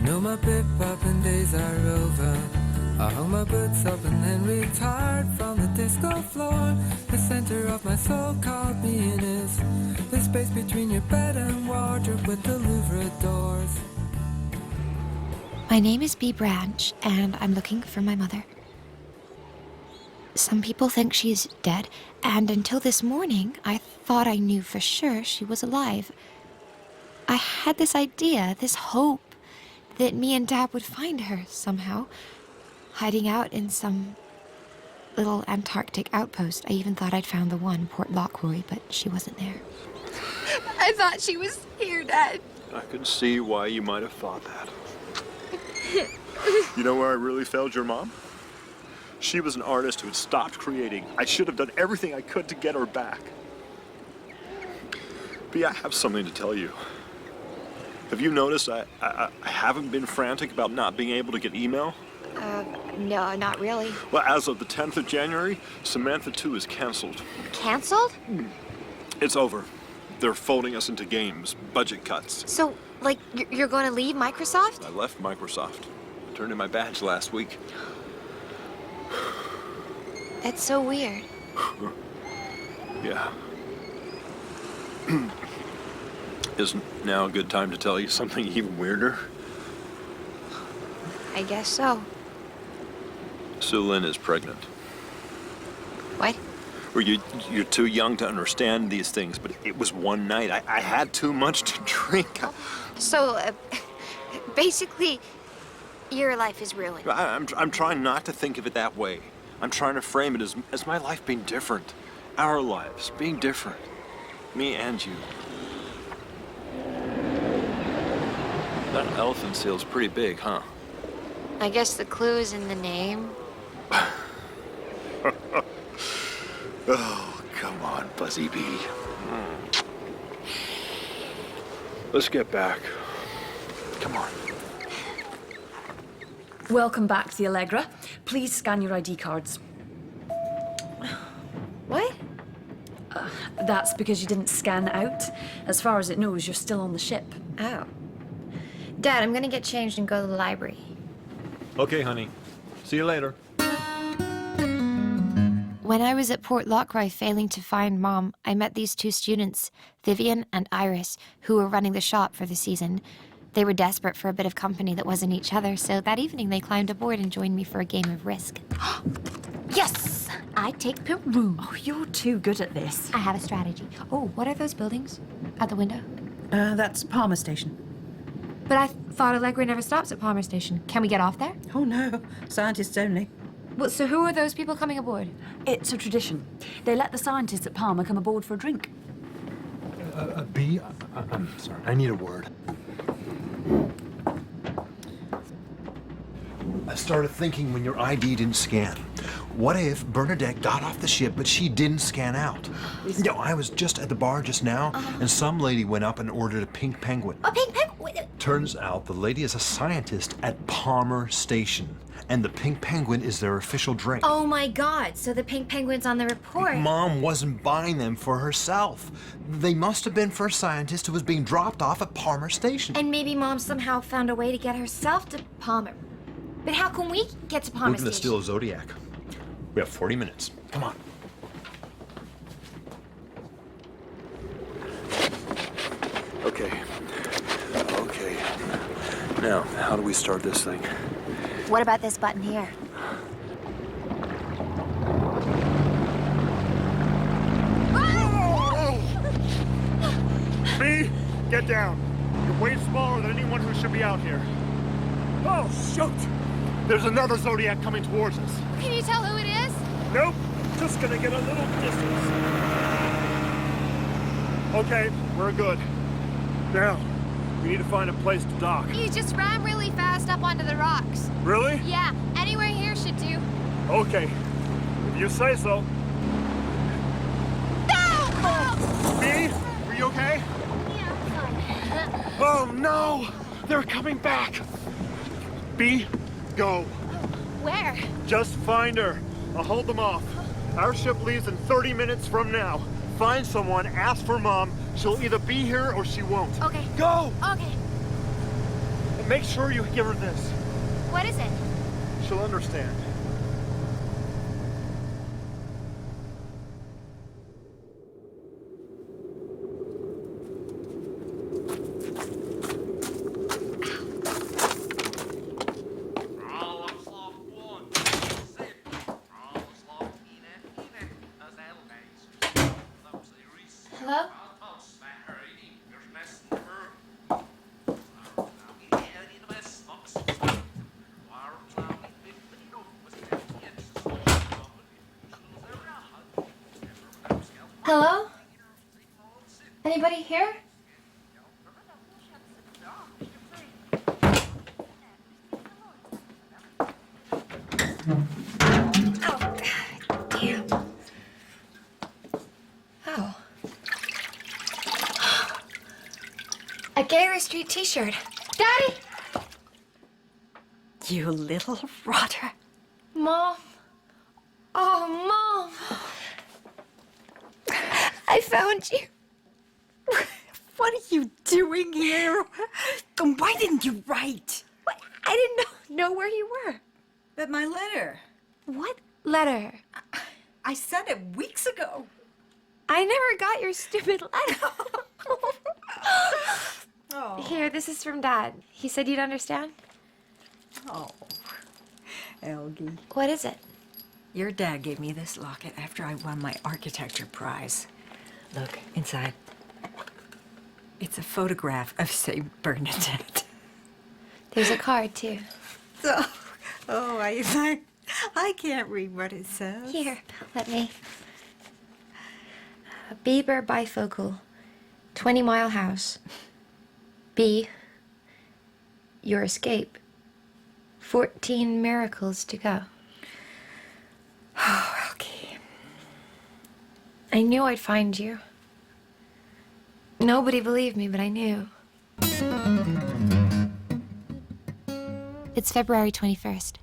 know my bip-bopping days are over. I hung my boots up and then retired from the disco floor. The center of my soul called me in is the space between your bed and wardrobe with the Louvre doors. My name is B. Branch, and I'm looking for my mother. Some people think she's dead, and until this morning, I thought I knew for sure she was alive. I had this idea, this hope, that me and Dad would find her somehow, hiding out in some little Antarctic outpost. I even thought I'd found the one, Port Lockroy, but she wasn't there. I thought she was here, Dad. I can see why you might have thought that. You know where I really failed your mom? She was an artist who had stopped creating. I should have done everything I could to get her back. But I have something to tell you. Have you noticed I haven't been frantic about not being able to get email? No, not really. Well, as of the 10th of January, Samantha 2 is canceled. Canceled? It's over. They're folding us into games, budget cuts. So, like, you're going to leave Microsoft? I left Microsoft. I turned in my badge last week. That's so weird. Yeah. Isn't now a good time to tell you something even weirder? I guess so. Sue Lynn is pregnant. What? Well, you're too young to understand these things, but it was one night. I had too much to drink. So, basically, your life is ruined. I'm trying not to think of it that way. I'm trying to frame it as my life being different. Our lives being different. Me and you. That elephant seal's pretty big, huh? I guess the clue is in the name. Oh, come on, Buzzy Bee. Let's get back. Come on. Welcome back to the Allegra. Please scan your ID cards. What? That's because you didn't scan out. As far as it knows, you're still on the ship. Oh. Dad, I'm gonna get changed and go to the library. Okay, honey. See you later. When I was at Port Lockroy failing to find Mom, I met these two students, Vivian and Iris, who were running the shop for the season. They were desperate for a bit of company that wasn't each other, so that evening they climbed aboard and joined me for a game of Risk. Yes! I take Peru. Oh, you're too good at this. I have a strategy. Oh, what are those buildings? Out the window? That's Palmer Station. But I thought Allegra never stops at Palmer Station. Can we get off there? Oh, no. Scientists only. Well, so who are those people coming aboard? It's a tradition. They let the scientists at Palmer come aboard for a drink. B, I'm sorry, I need a word. I started thinking when your ID didn't scan. What if Bernadette got off the ship, but she didn't scan out? You know, I was just at the bar just now, and some lady went up and ordered a pink penguin. A pink penguin? Turns out the lady is a scientist at Palmer Station, and the pink penguin is their official drink. Oh my God, so the pink penguin's on the report. Mom wasn't buying them for herself. They must have been for a scientist who was being dropped off at Palmer Station. And maybe Mom somehow found a way to get herself to Palmer. But how can we get to Palmer We're gonna Station? steal a Zodiac. We have 40 minutes. Come on. Okay. Okay. Now, how do we start this thing? What about this button here? B, get down. You're way smaller than anyone who should be out here. Oh, shoot! There's another Zodiac coming towards us. Can you tell who it is? Nope, just gonna get a little distance. Okay, we're good. Now, we need to find a place to dock. You just ran really fast up onto the rocks. Really? Yeah, anywhere here should do. Okay, if you say so. No! B, are you okay? Yeah, Oh no! They're coming back! B, go. Where? Just find her. I'll hold them off. Our ship leaves in 30 minutes from now. Find someone, ask for Mom. She'll either be here or she won't. Okay. Go! Okay. Make sure you give her this. What is it? She'll understand. Hello? Hello? Anybody here? Oh, damn. Oh. A Gaylor Street t-shirt. Daddy! You little rotter. Mom. Oh, Mom. I found you. What are you doing here? And why didn't you write? What? I didn't know where you were. But my letter. What letter? I sent it weeks ago. I never got your stupid letter. Oh. Here, this is from Dad. He said you'd understand. Oh. Elgie. What is it? Your dad gave me this locket after I won my architecture prize. Look, inside. It's a photograph of St. Bernadette. There's a card, too. I can't read what it says. Here, let me. Bieber bifocal, 20-mile house. B, your escape. 14 miracles to go. Oh, okay. I knew I'd find you. Nobody believed me, but I knew. It's February 21st.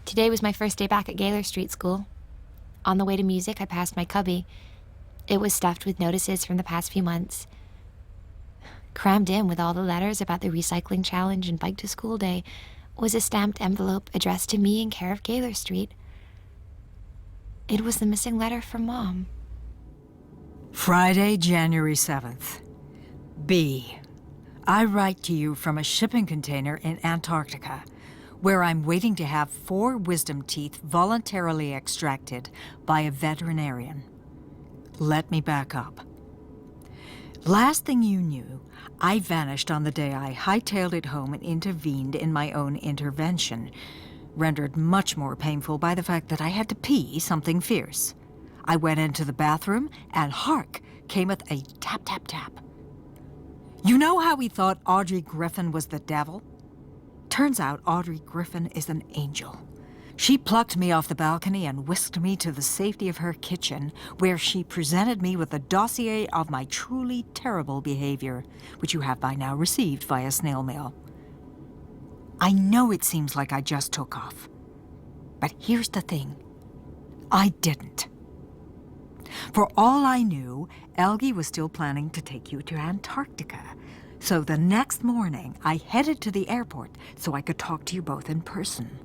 Today was my first day back at Gaylor Street School. On the way to music, I passed my cubby. It was stuffed with notices from the past few months. Crammed in with all the letters about the recycling challenge and bike to school day was a stamped envelope addressed to me in care of Gaylor Street. It was the missing letter from Mom. Friday, January 7th. B. I write to you from a shipping container in Antarctica, where I'm waiting to have 4 wisdom teeth voluntarily extracted by a veterinarian. Let me back up. Last thing you knew, I vanished on the day I hightailed it home and intervened in my own intervention, rendered much more painful by the fact that I had to pee something fierce. I went into the bathroom, and hark, cameth a tap, tap, tap. You know how we thought Audrey Griffin was the devil? Turns out Audrey Griffin is an angel. She plucked me off the balcony and whisked me to the safety of her kitchen, where she presented me with a dossier of my truly terrible behavior, which you have by now received via snail mail. I know it seems like I just took off, but here's the thing. I didn't. For all I knew, Elgie was still planning to take you to Antarctica. So the next morning, I headed to the airport so I could talk to you both in person.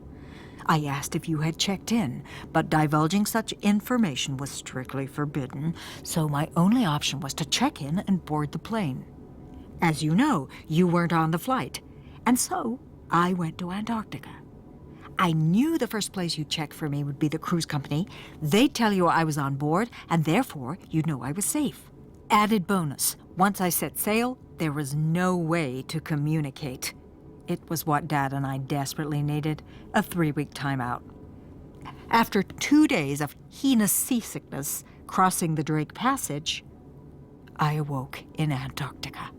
I asked if you had checked in, but divulging such information was strictly forbidden, so my only option was to check in and board the plane. As you know, you weren't on the flight, and so I went to Antarctica. I knew the first place you'd check for me would be the cruise company. They'd tell you I was on board, and therefore you'd know I was safe. Added bonus, once I set sail, there was no way to communicate. It was what Dad and I desperately needed, a 3-week timeout. After 2 days of heinous seasickness crossing the Drake Passage, I awoke in Antarctica.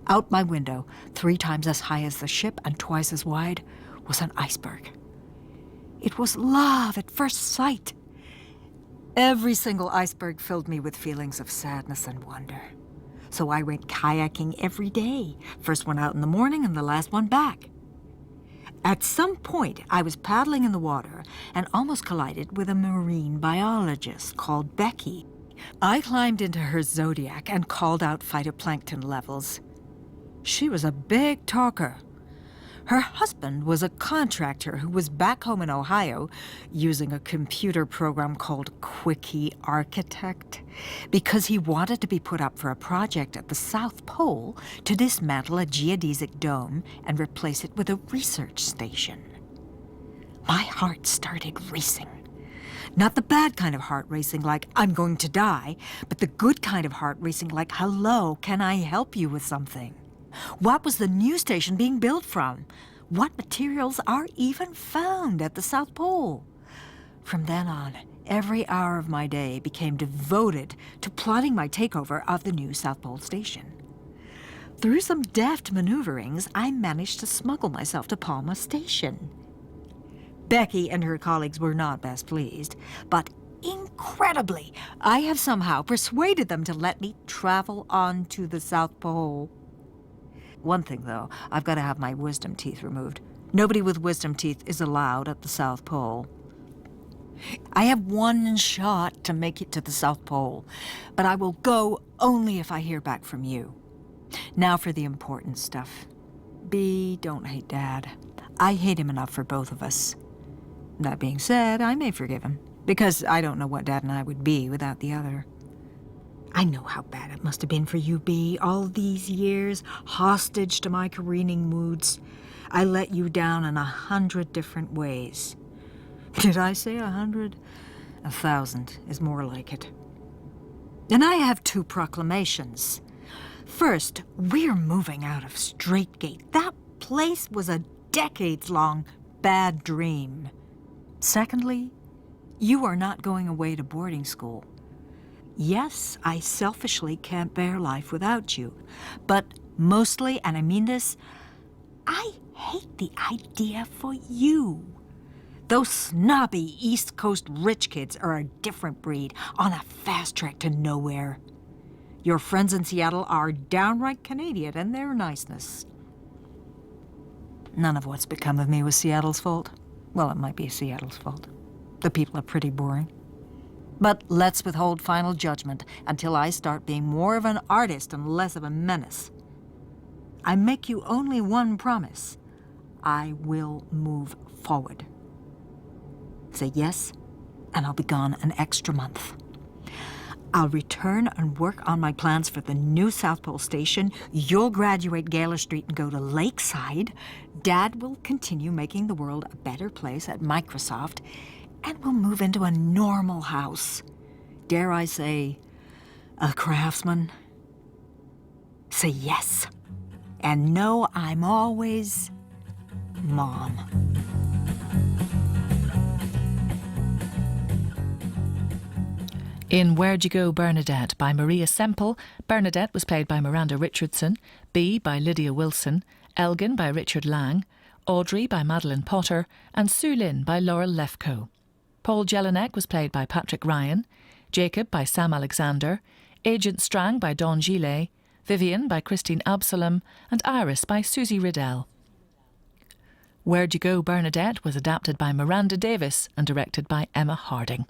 Out my window, 3 times as high as the ship and twice as wide, was an iceberg. It was love at first sight. Every single iceberg filled me with feelings of sadness and wonder. So I went kayaking every day, first one out in the morning and the last one back. At some point, I was paddling in the water and almost collided with a marine biologist called Becky. I climbed into her Zodiac and called out phytoplankton levels. she was a big talker. Her husband was a contractor who was back home in Ohio using a computer program called Quickie Architect because he wanted to be put up for a project at the South Pole to dismantle a geodesic dome and replace it with a research station. My heart started racing. Not the bad kind of heart racing like I'm going to die, but the good kind of heart racing like, hello, can I help you with something? What was the new station being built from? What materials are even found at the South Pole? From then on, every hour of my day became devoted to plotting my takeover of the new South Pole station. Through some deft maneuverings, I managed to smuggle myself to Palma Station. Becky and her colleagues were not best pleased, but incredibly, I have somehow persuaded them to let me travel on to the South Pole. One thing, though, I've got to have my wisdom teeth removed. Nobody with wisdom teeth is allowed at the South Pole. I have one shot to make it to the South Pole, but I will go only if I hear back from you. Now for the important stuff. B, don't hate Dad. I hate him enough for both of us. That being said, I may forgive him, because I don't know what Dad and I would be without the other. I know how bad it must have been for you, B, all these years, hostage to my careening moods. I let you down in 100 different ways. Did I say 100? 1,000 is more like it. And I have 2 proclamations. First, we're moving out of Straightgate. That place was a decades-long bad dream. Secondly, you are not going away to boarding school. Yes, I selfishly can't bear life without you, but mostly, and I mean this, I hate the idea for you. Those snobby East Coast rich kids are a different breed on a fast track to nowhere. Your friends in Seattle are downright Canadian in their niceness. None of what's become of me was Seattle's fault. Well, it might be Seattle's fault. The people are pretty boring. But let's withhold final judgment until I start being more of an artist and less of a menace. I make you only one promise. I will move forward. Say yes, and I'll be gone an extra month. I'll return and work on my plans for the new South Pole station. You'll graduate Gaylor Street and go to Lakeside. Dad will continue making the world a better place at Microsoft, and we'll move into a normal house. Dare I say, a craftsman? Say yes. And know I'm always Mom. In Where'd You Go, Bernadette by Maria Semple, Bernadette was played by Miranda Richardson, B by Lydia Wilson, Elgin by Richard Lang, Audrey by Madeline Potter, and Sue Lynn by Laurel Lefkoe. Paul Jelinek was played by Patrick Ryan, Jacob by Sam Alexander, Agent Strang by Don Gillet, Vivian by Christine Absalom, and Iris by Susie Riddell. Where'd You Go, Bernadette was adapted by Miranda Davis and directed by Emma Harding.